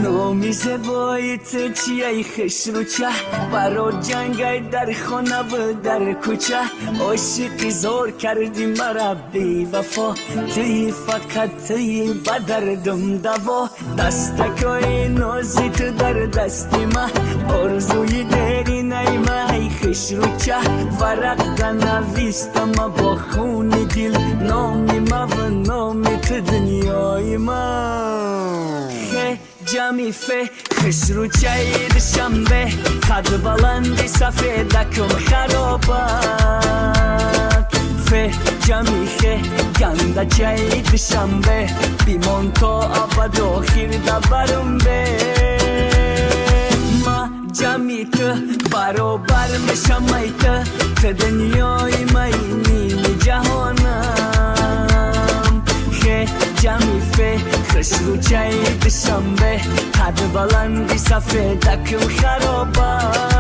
نامی زبایت چیه خش رو چه برا جنگای در خانه و در کوچه عاشقی زور کردی مرا بی وفا توی فقط توی بدردم دوا دستکای نازی تو در دستی ما آرزوی دری نیمه ای خش رو چه ورق نویستم با خون دل نامی ما و نامی تو دنیای ما جمی فه خش رو چاید شنبه قد بلندی سفیدکم خرابات فه جمی خه گنده چاید شنبه بیمون تا ابد آخر دبرم به ما جمی تو برابر میشم ای تو دنیای مینی جهانم خه جمی فه خش رو چاید شنبه قد بلندی سفیدکم خرابات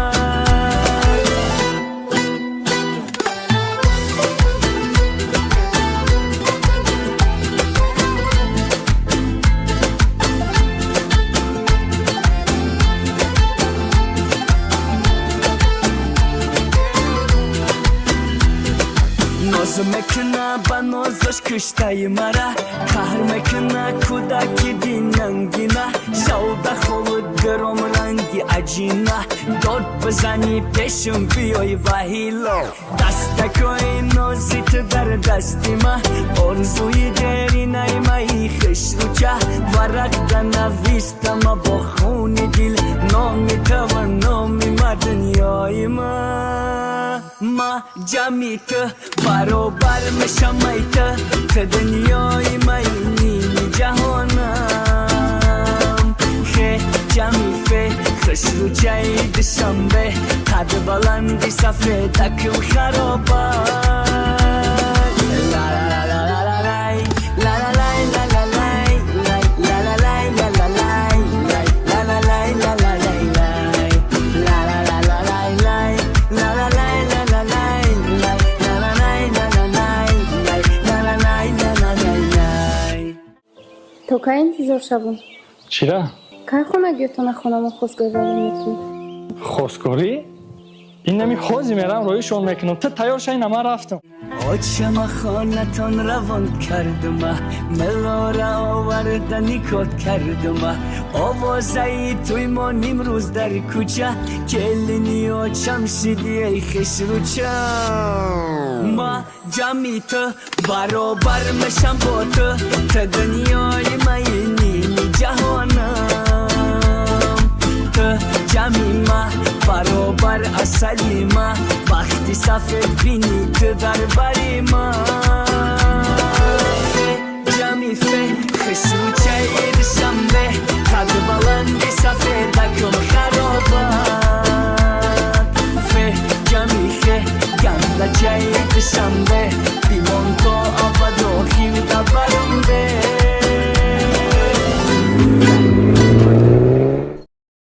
ناز میکنه با نازش کشتای مرا قهر میکنه کودکی دیننگینه شوق خود درم رنگی عجینه داد بزنی پیشم بیای وحیلا دستکای نازی تو در دستی ما آرزوی دری نیمه خش رو چه ورق نویستم با خون دل نامی تو و نامی ما دنیای ما جمی تو برابر میشم ای تو دنیای مینی جهانم خه جمی فه خش رو چاید شنبه قد بلندی سفیدکم خرابات تو که انتظار شبون چرا؟ که خونه گیتونه خونم خوزگاری رو میتونی خوزگاری؟ این نمی خوزی میرم رویشون میکنم تو تیار شای نما رفتم آچم خانتان روان کردم ملا را آوردنی کات کردم آوازه توی ما نیمروز در کوچه کلینی آچم شدی ای خش رو چه ما جمی تو برابر میشم با تو دنیای مینی جهانم تو جمی ما برابر اصلی ما وقتی سفید بینی تو در بری ما جمی فه خش رو چاید شنبه قد بلندی سفیدکم خرابات فه جمی خه گنده چاید شنبه